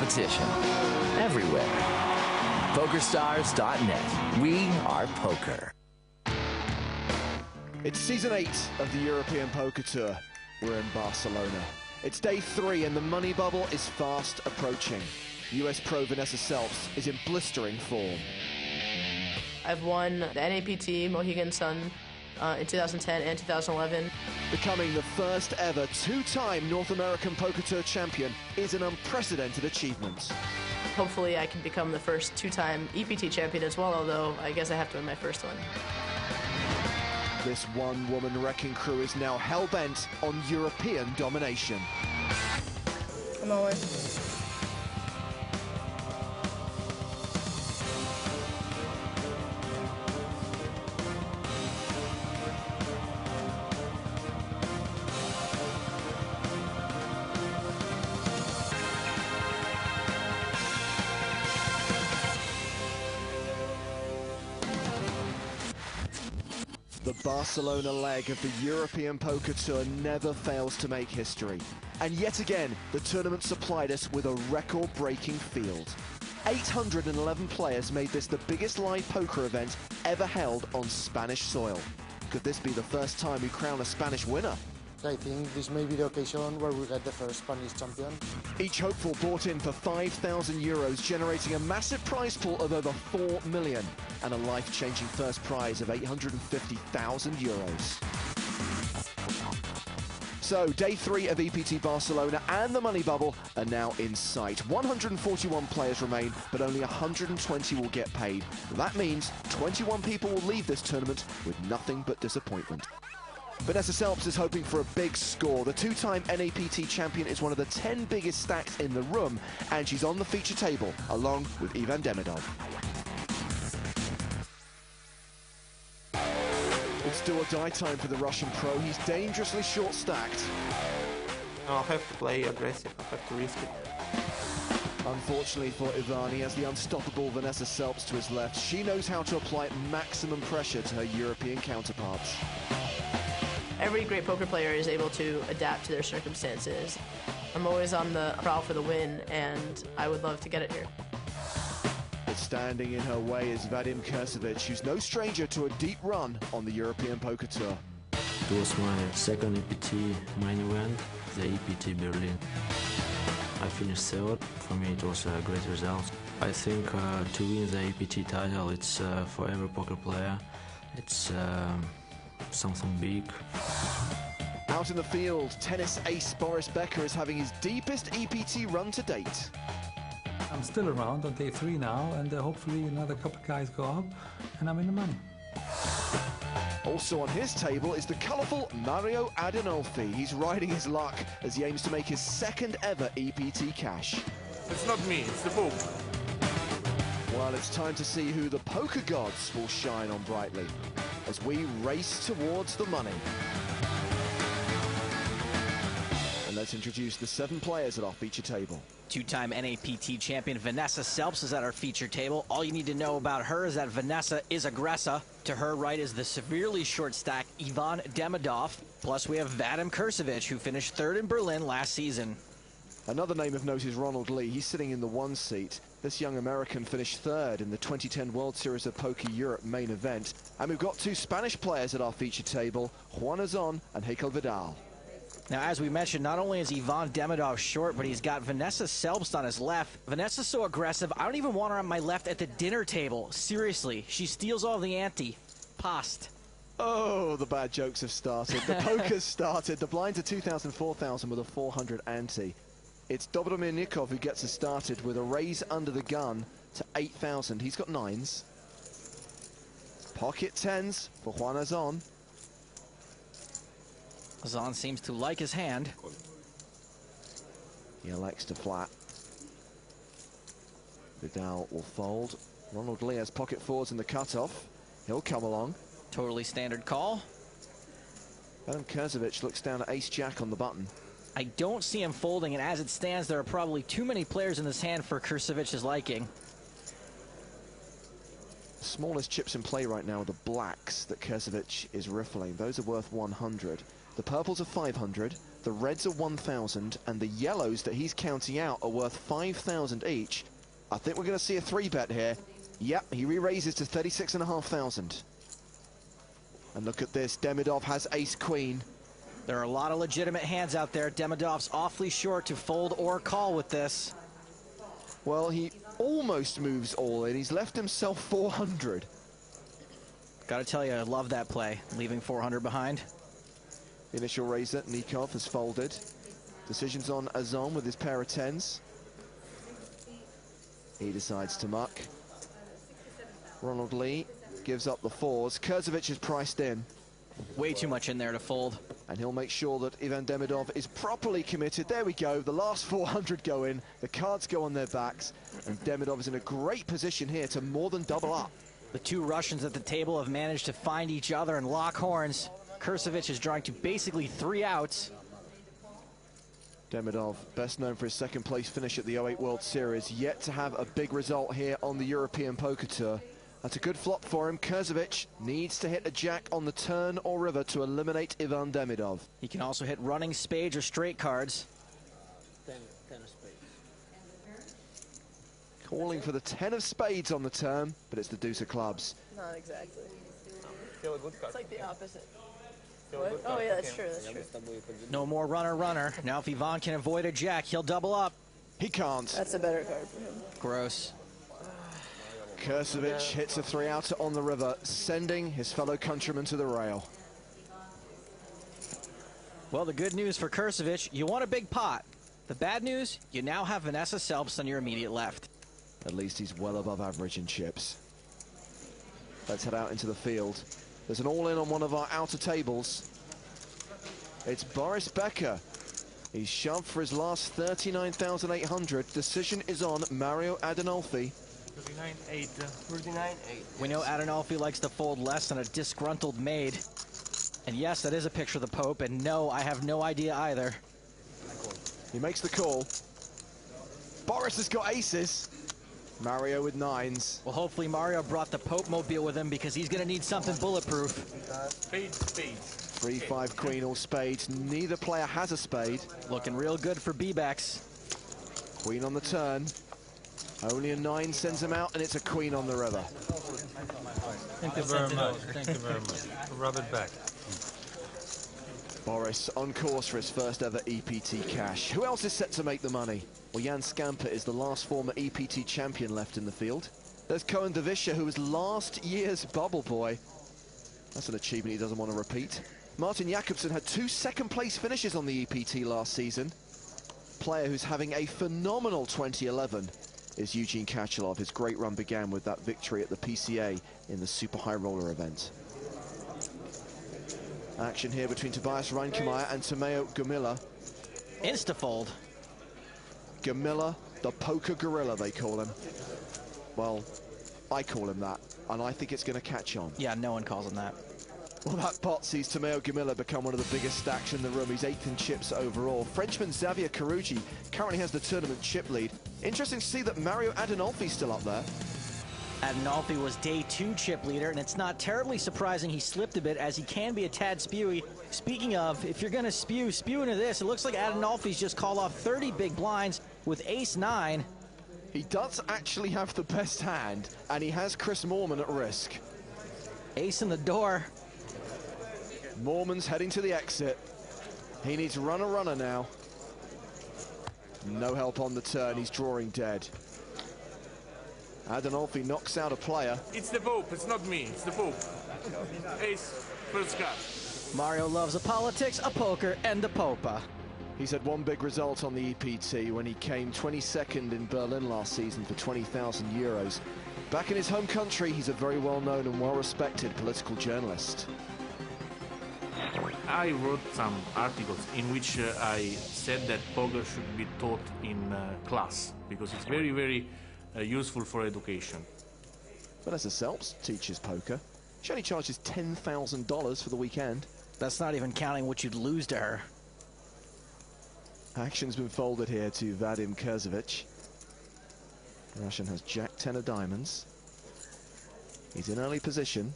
competition. Everywhere. PokerStars.net. We are poker. It's season 8 of the European Poker Tour. We're in Barcelona. It's day 3 and the money bubble is fast approaching. US pro Vanessa Selbst is in blistering form. I've won the NAPT Mohegan Sun in 2010 and 2011. Becoming the first ever 2-time North American Poker Tour champion is an unprecedented achievement. Hopefully I can become the first 2-time EPT champion as well, although I guess I have to win my first one. This one-woman wrecking crew is now hell-bent on European domination. I'm on. The Barcelona leg of the European Poker Tour never fails to make history. And yet again, the tournament supplied us with a record-breaking field. 811 players made this the biggest live poker event ever held on Spanish soil. Could this be the first time we crown a Spanish winner? I think this may be the occasion where we get the first Spanish champion. Each hopeful bought in for 5,000 euros, generating a massive prize pool of over 4 million and a life-changing first prize of 850,000 euros. So, day 3 of EPT Barcelona and the money bubble are now in sight. 141 players remain, but only 120 will get paid. That means 21 people will leave this tournament with nothing but disappointment. Vanessa Selbst is hoping for a big score. The 2-time NAPT champion is one of the 10 biggest stacks in the room, and she's on the feature table, along with Ivan Demidov. It's do or die time for the Russian pro. He's dangerously short-stacked. No, I have to play aggressive, I have to risk it. Unfortunately for Ivan, he has the unstoppable Vanessa Selbst to his left. She knows how to apply maximum pressure to her European counterparts. Every great poker player is able to adapt to their circumstances. I'm always on the prowl for the win, and I would love to get it here. But standing in her way is Vadim Kurcevic, who's no stranger to a deep run on the European Poker Tour. It was my second EPT main event, the EPT Berlin. I finished third. For me, it was a great result. I think to win the EPT title, it's for every poker player. It's something big. Out in the field, tennis ace Boris Becker is having his deepest EPT run to date. I'm still around on day 3 now, and hopefully another couple of guys go up, and I'm in the money. Also on his table is the colourful Mario Adinolfi. He's riding his luck as he aims to make his second ever EPT cash. It's not me, it's the book. Well, it's time to see who the poker gods will shine on brightly as we race towards the money. And let's introduce the 7 players at our feature table. 2-time NAPT champion Vanessa Selbst is at our feature table. All you need to know about her is that Vanessa is aggressive. To her right is the severely short stack Ivan Demidov. Plus we have Vadim Kurcevic, who finished 3rd in Berlin last season. Another name of note is Ronald Lee. He's sitting in the 1 seat. This young American finished 3rd in the 2010 World Series of Poker Europe main event. And we've got 2 Spanish players at our feature table, Juan Azon and Heikel Vidal. Now, as we mentioned, not only is Ivan Demidov short, but he's got Vanessa Selbst on his left. Vanessa's so aggressive, I don't even want her on my left at the dinner table. Seriously, she steals all the ante. Past. Oh, the bad jokes have started. The poker's started. The blinds are 2,000, 4,000 with a 400 ante. It's Dobromir Nikov who gets us started with a raise under the gun to 8,000. He's got 9s. Pocket 10s for Juan Azon. Azon seems to like his hand. He elects to flat. Vidal will fold. Ronald Lee has pocket 4s in the cutoff. He'll come along. Totally standard call. Vadim Kurcevic looks down at ace-jack on the button. I don't see him folding, and as it stands, there are probably too many players in this hand for Kurcevic's liking. The smallest chips in play right now are the blacks that Kurcevic is riffling. Those are worth 100. The purples are 500, the reds are 1,000, and the yellows that he's counting out are worth 5,000 each. I think we're going to see a 3-bet here. Yep, he re-raises to 36,500. And look at this, Demidov has ace-queen. There are a lot of legitimate hands out there. Demidov's awfully short to fold or call with this. Well, he almost moves all in. He's left himself 400. Gotta tell you, I love that play, leaving 400 behind. Initial raiser, Nikov has folded. Decisions on Azon with his pair of 10s. He decides to muck. Ronald Lee gives up the 4s. Kurzovic is priced in. Way too much in there to fold. And he'll make sure that Ivan Demidov is properly committed. There we go, the last 400 go in, the cards go on their backs, and Demidov is in a great position here to more than double up. The two Russians at the table have managed to find each other and lock horns. Kurzovic is drawing to basically 3 outs. Demidov, best known for his second place finish at the 08 World Series, yet to have a big result here on the European Poker Tour. That's a good flop for him. Kurzovic needs to hit a jack on the turn or river to eliminate Ivan Demidov. He can also hit running spades or straight cards. 10 of spades. Calling for the 10 of spades on the turn, but it's the deuce of clubs. Not exactly. Still a good card. It's like the opposite. Still a good What? card. Oh yeah, that's true, that's true. No more runner. Now if Ivan can avoid a jack, he'll double up. He can't. That's a better card for him. Gross. Kurzovic hits a 3-outer on the river, sending his fellow countrymen to the rail. Well, the good news for Kurzovic, you won a big pot. The bad news, you now have Vanessa Selbst on your immediate left. At least he's well above average in chips. Let's head out into the field. There's an all-in on one of our outer tables. It's Boris Becker. He's shoved for his last 39,800. Decision is on Mario Adinolfi. 39-8. 39-8. We know Adinolfi likes to fold less than a disgruntled maid. And yes, that is a picture of the Pope, and no, I have no idea either. He makes the call. Boris has got aces. Mario with 9s. Well, hopefully Mario brought the Pope mobile with him because he's going to need something bulletproof. Spades. 3-5 queen, all spades. Neither player has a spade. Looking real good for B-backs. Queen on the turn. Only a 9 sends him out, and it's a queen on the river. Thank you very much. Thank you very much. Rub it back. Boris on course for his first ever EPT cash. Who else is set to make the money? Well, Jan Scamper is the last former EPT champion left in the field. There's Cohen Davisha, who was last year's bubble boy. That's an achievement he doesn't want to repeat. Martin Jakobsen had 2 second-place finishes on the EPT last season. Player who's having a phenomenal 2011 is Eugene Kachalov. His great run began with that victory at the PCA in the Super High Roller event. Action here between Tobias Reinkemeyer and Tomeo Gamilla. Instafold. Gamilla, the poker gorilla, they call him. Well, I call him that, and I think it's going to catch on. Yeah, no one calls him that. Well, that pot sees Tomeo Gamilla become one of the biggest stacks in the room. He's 8th in chips overall. Frenchman Xavier Carucci currently has the tournament chip lead. Interesting to see that Mario Adinolfi's still up there. Adinolfi was day 2 chip leader, and it's not terribly surprising he slipped a bit, as he can be a tad spewy. Speaking of, if you're going to spew into this, it looks like Adinolfi's just called off 30 big blinds with ace-9. He does actually have the best hand, and he has Chris Moorman at risk. Ace in the door. Moorman's heading to the exit. He needs runner now. No help on the turn, he's drawing dead. Adinolfi knocks out a player. It's the Pope, it's not me, it's the Pope. Ace, first card. Mario loves a politics, a poker, and a popa. He's had one big result on the EPT when he came 22nd in Berlin last season for 20,000 euros. Back in his home country, he's a very well-known and well-respected political journalist. I wrote some articles in which I said that poker should be taught in class because it's very, very useful for education. Vanessa Selbst teaches poker. She only charges $10,000 for the weekend. That's not even counting what you'd lose to her. Action's been folded here to Vadim Kurzovic. The Russian has Jack-10 of diamonds. He's in early position.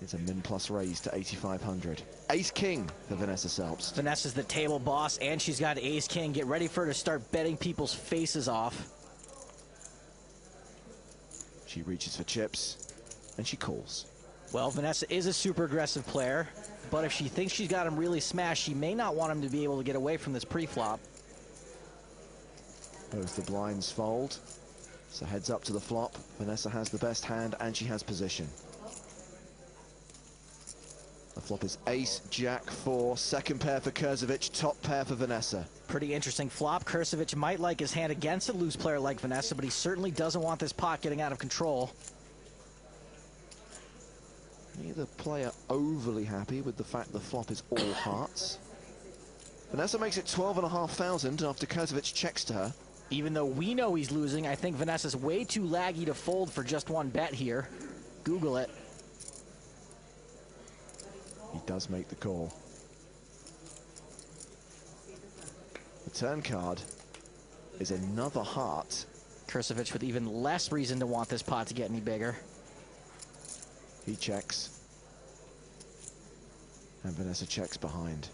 It's a min plus raise to 8,500. Ace King for Vanessa Selbst. Vanessa's the table boss, and she's got Ace King. Get ready for her to start betting people's faces off. She reaches for chips, and she calls. Well, Vanessa is a super aggressive player, but if she thinks she's got him really smashed, she may not want him to be able to get away from this pre-flop. Both the blinds fold, so heads up to the flop. Vanessa has the best hand, and she has position. The flop is ace, jack, 4, second pair for Kurzovic, top pair for Vanessa. Pretty interesting flop. Kurzovic might like his hand against a loose player like Vanessa, but he certainly doesn't want this pot getting out of control. Neither player overly happy with the fact the flop is all hearts. Vanessa makes it 12,500 after Kurzovic checks to her. Even though we know he's losing, I think Vanessa's way too laggy to fold for just one bet here. Google it. He does make the call. The turn card is another heart. Kurzovic with even less reason to want this pot to get any bigger. He checks. And Vanessa checks behind.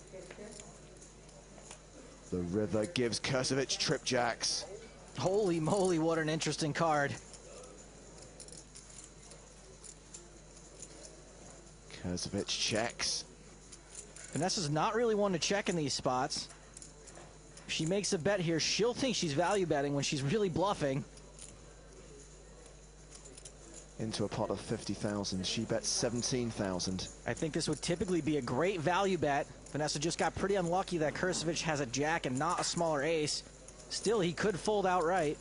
The river gives Kurzovic trip jacks. Holy moly, what an interesting card. Kurzovic checks. Vanessa's not really one to check in these spots. If she makes a bet here, she'll think she's value betting when she's really bluffing. Into a pot of 50,000. She bets 17,000. I think this would typically be a great value bet. Vanessa just got pretty unlucky that Kurzovic has a jack and not a smaller ace. Still, he could fold outright.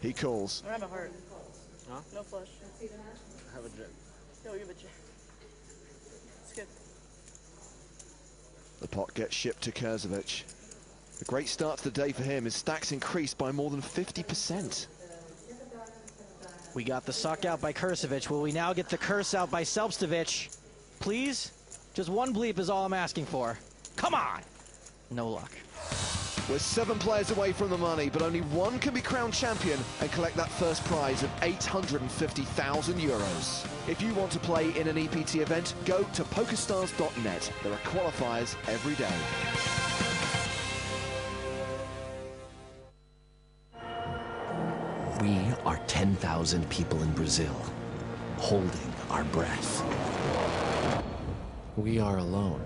He calls. I don't have a heart. Huh? No flush. I have a jack. No, you have a jack. It's good. The pot gets shipped to Kurzovic. A great start to the day for him. His stacks increased by more than 50%. We got the suck out by Kurzovic. Will we now get the curse out by Selbstovic? Please? Just one bleep is all I'm asking for. Come on! No luck. We're 7 players away from the money, but only one can be crowned champion and collect that first prize of 850,000 euros. If you want to play in an EPT event, go to pokerstars.net. There are qualifiers every day. We are 10,000 people in Brazil, holding our breath. We are alone.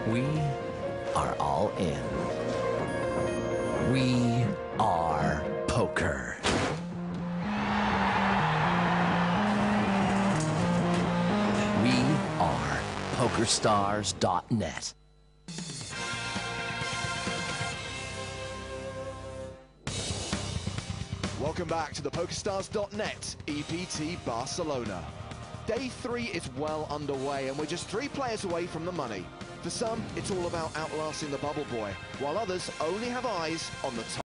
We are all in. We are poker. We are pokerstars.net. Welcome back to the pokerstars.net EPT Barcelona. Day 3 is well underway and we're just 3 players away from the money. For some, it's all about outlasting the bubble boy, while others only have eyes on the top.